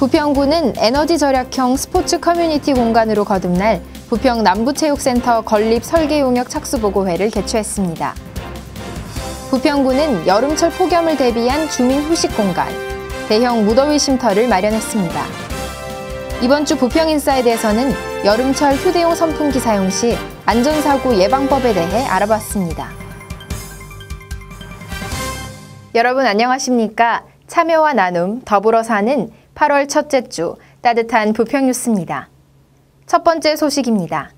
부평구는 에너지 절약형 스포츠 커뮤니티 공간으로 거듭날 부평 남부체육센터 건립 설계 용역 착수보고회를 개최했습니다. 부평구는 여름철 폭염을 대비한 주민 휴식 공간, 대형 무더위 쉼터를 마련했습니다. 이번 주 부평인사이드에서는 여름철 휴대용 선풍기 사용 시 안전사고 예방법에 대해 알아봤습니다. 여러분 안녕하십니까? 참여와 나눔, 더불어 사는 8월 첫째 주 따뜻한 부평뉴스입니다. 첫 번째 소식입니다.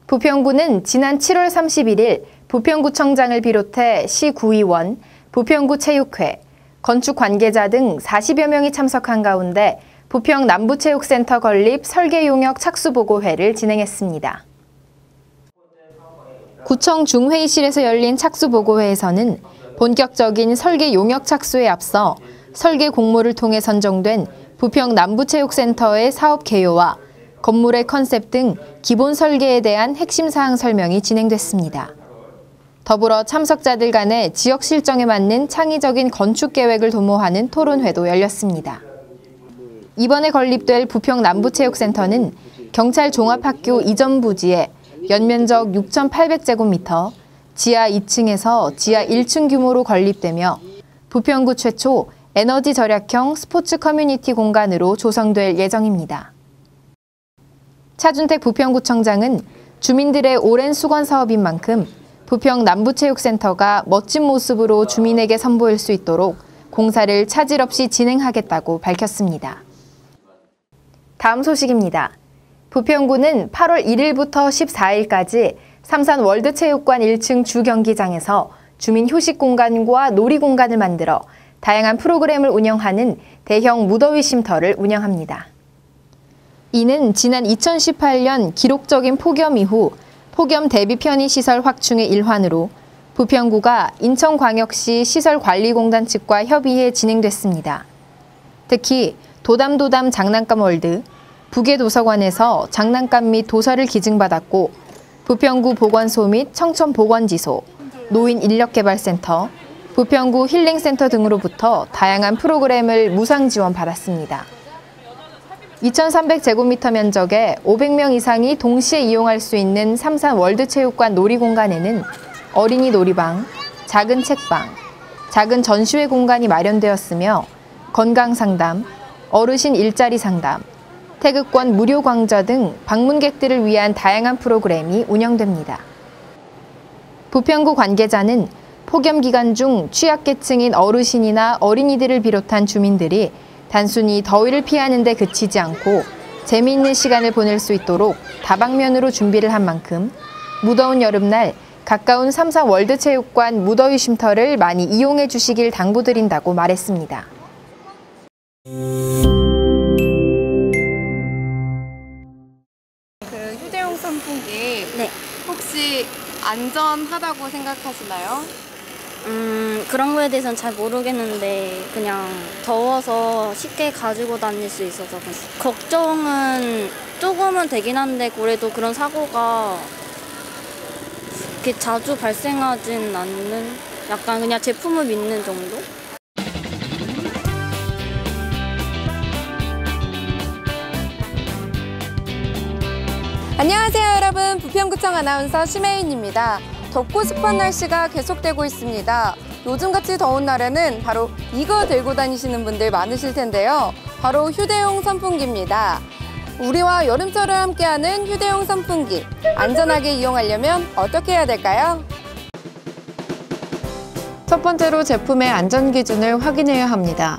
부평구는 지난 7월 31일 부평구청장을 비롯해 시구의원, 부평구 체육회, 건축 관계자 등 40여 명이 참석한 가운데 부평 남부체육센터 건립 설계 용역 착수보고회를 진행했습니다. 구청 중회의실에서 열린 착수보고회에서는 본격적인 설계 용역 착수에 앞서 설계 공모를 통해 선정된 부평 남부체육센터의 사업 개요와 건물의 컨셉 등 기본 설계에 대한 핵심 사항 설명이 진행됐습니다. 더불어 참석자들 간의 지역 실정에 맞는 창의적인 건축 계획을 도모하는 토론회도 열렸습니다. 이번에 건립될 부평 남부체육센터는 경찰 종합학교 이전 부지에 연면적 6,800제곱미터, 지하 2층에서 지하 1층 규모로 건립되며 부평구 최초 에너지 절약형 스포츠 커뮤니티 공간으로 조성될 예정입니다. 차준택 부평구청장은 주민들의 오랜 수건 사업인 만큼 부평 남부체육센터가 멋진 모습으로 주민에게 선보일 수 있도록 공사를 차질 없이 진행하겠다고 밝혔습니다. 다음 소식입니다. 부평구는 8월 1일부터 14일까지 삼산 월드체육관 1층 주경기장에서 주민 휴식 공간과 놀이 공간을 만들어 다양한 프로그램을 운영하는 대형 무더위 쉼터를 운영합니다. 이는 지난 2018년 기록적인 폭염 이후 폭염 대비 편의시설 확충의 일환으로 부평구가 인천광역시 시설관리공단 측과 협의해 진행됐습니다. 특히 도담도담 장난감 월드, 부계도서관에서 장난감 및 도서를 기증받았고 부평구 보건소 및 청천보건지소, 노인인력개발센터, 부평구 힐링센터 등으로부터 다양한 프로그램을 무상 지원받았습니다. 2,300제곱미터 면적에 500명 이상이 동시에 이용할 수 있는 삼산 월드체육관 놀이공간에는 어린이 놀이방, 작은 책방, 작은 전시회 공간이 마련되었으며 건강상담, 어르신 일자리 상담, 태극권 무료 강좌 등 방문객들을 위한 다양한 프로그램이 운영됩니다. 부평구 관계자는 폭염 기간 중 취약계층인 어르신이나 어린이들을 비롯한 주민들이 단순히 더위를 피하는 데 그치지 않고 재미있는 시간을 보낼 수 있도록 다방면으로 준비를 한 만큼 무더운 여름날 가까운 삼산 월드체육관 무더위 쉼터를 많이 이용해 주시길 당부드린다고 말했습니다. 그 휴대용 선풍기 네. 혹시 안전하다고 생각하시나요? 그런 거에 대해서는 잘 모르겠는데 그냥 더워서 쉽게 가지고 다닐 수 있어서 걱정은 조금은 되긴 한데 그래도 그런 사고가 그렇게 자주 발생하진 않는 약간 그냥 제품을 믿는 정도? 안녕하세요 여러분, 부평구청 아나운서 심혜윤입니다. 덥고 습한 날씨가 계속되고 있습니다. 요즘같이 더운 날에는 바로 이거 들고 다니시는 분들 많으실 텐데요. 바로 휴대용 선풍기입니다. 우리와 여름철을 함께하는 휴대용 선풍기, 안전하게 이용하려면 어떻게 해야 될까요? 첫 번째로 제품의 안전 기준을 확인해야 합니다.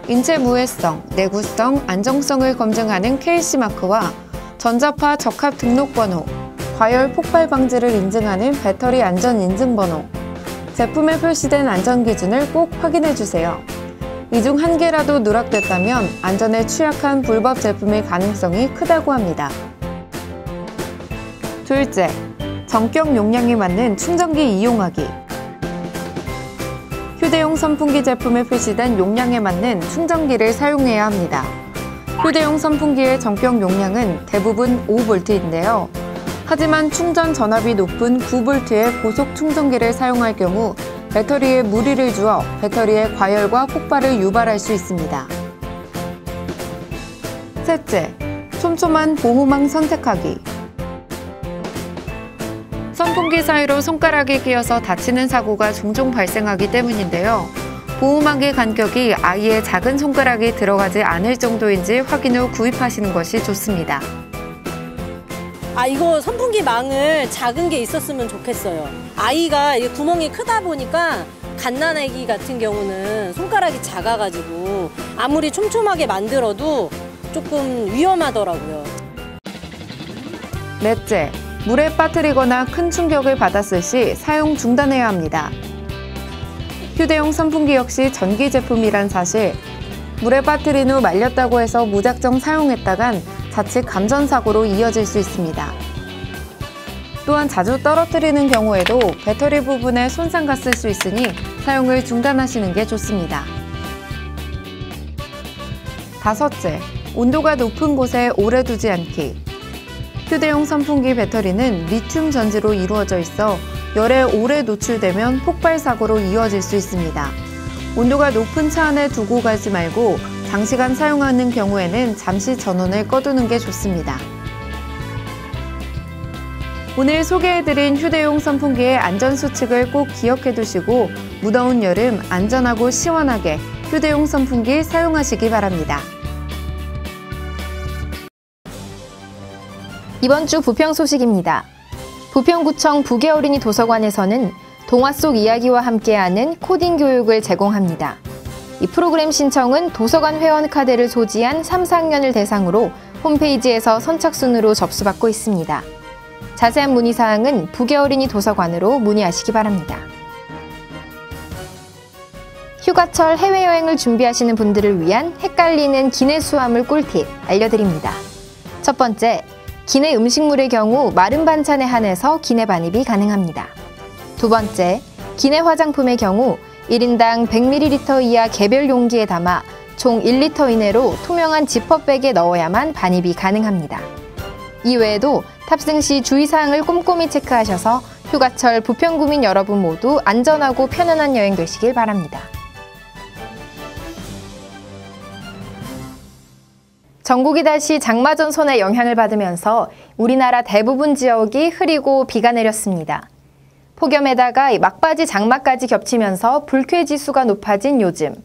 인체 무해성, 내구성, 안정성을 검증하는 KC마크와 전자파 적합 등록번호, 과열 폭발 방지를 인증하는 배터리 안전 인증번호, 제품에 표시된 안전 기준을 꼭 확인해 주세요. 이 중 한 개라도 누락됐다면 안전에 취약한 불법 제품일 가능성이 크다고 합니다. 둘째, 전격 용량에 맞는 충전기 이용하기. 휴대용 선풍기 제품에 표시된 용량에 맞는 충전기를 사용해야 합니다. 휴대용 선풍기의 전격 용량은 대부분 5V인데요. 하지만 충전 전압이 높은 9V의 고속 충전기를 사용할 경우 배터리에 무리를 주어 배터리의 과열과 폭발을 유발할 수 있습니다. 셋째, 촘촘한 보호망 선택하기. 선풍기 사이로 손가락이 끼어서 다치는 사고가 종종 발생하기 때문인데요. 보호망의 간격이 아이의 작은 손가락이 들어가지 않을 정도인지 확인 후 구입하시는 것이 좋습니다. 이거 선풍기 망을 작은 게 있었으면 좋겠어요. 아이가 이게 구멍이 크다 보니까 갓난아기 같은 경우는 손가락이 작아가지고 아무리 촘촘하게 만들어도 조금 위험하더라고요. 넷째, 물에 빠뜨리거나 큰 충격을 받았을 시 사용 중단해야 합니다. 휴대용 선풍기 역시 전기 제품이란 사실, 물에 빠뜨린 후 말렸다고 해서 무작정 사용했다간 자칫 감전사고로 이어질 수 있습니다. 또한 자주 떨어뜨리는 경우에도 배터리 부분에 손상가 쓸 수 있으니 사용을 중단하시는 게 좋습니다. 다섯째, 온도가 높은 곳에 오래 두지 않기. 휴대용 선풍기 배터리는 리튬 전지로 이루어져 있어 열에 오래 노출되면 폭발 사고로 이어질 수 있습니다. 온도가 높은 차 안에 두고 가지 말고 장시간 사용하는 경우에는 잠시 전원을 꺼두는 게 좋습니다. 오늘 소개해드린 휴대용 선풍기의 안전수칙을 꼭 기억해 두시고 무더운 여름 안전하고 시원하게 휴대용 선풍기 사용하시기 바랍니다. 이번 주 부평 소식입니다. 부평구청 부계어린이 도서관에서는 동화 속 이야기와 함께하는 코딩 교육을 제공합니다. 이 프로그램 신청은 도서관 회원 카드를 소지한 3, 4학년을 대상으로 홈페이지에서 선착순으로 접수받고 있습니다. 자세한 문의사항은 부계어린이 도서관으로 문의하시기 바랍니다. 휴가철 해외여행을 준비하시는 분들을 위한 헷갈리는 기내 수화물 꿀팁 알려드립니다. 첫 번째, 기내 음식물의 경우 마른 반찬에 한해서 기내 반입이 가능합니다. 두 번째, 기내 화장품의 경우 1인당 100ml 이하 개별 용기에 담아 총 1리터 이내로 투명한 지퍼백에 넣어야만 반입이 가능합니다. 이외에도 탑승 시 주의사항을 꼼꼼히 체크하셔서 휴가철 부평구민 여러분 모두 안전하고 편안한 여행 되시길 바랍니다. 전국이 다시 장마 전선의 영향을 받으면서 우리나라 대부분 지역이 흐리고 비가 내렸습니다. 폭염에다가 막바지 장마까지 겹치면서 불쾌지수가 높아진 요즘.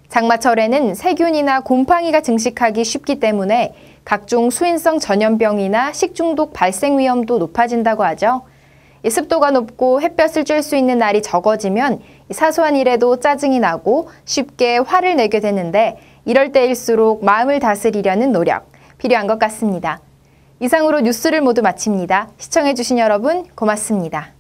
장마철에는 세균이나 곰팡이가 증식하기 쉽기 때문에 각종 수인성 전염병이나 식중독 발생 위험도 높아진다고 하죠. 습도가 높고 햇볕을 쬐 수 있는 날이 적어지면 사소한 일에도 짜증이 나고 쉽게 화를 내게 되는데 이럴 때일수록 마음을 다스리려는 노력 필요한 것 같습니다. 이상으로 뉴스를 모두 마칩니다. 시청해주신 여러분 고맙습니다.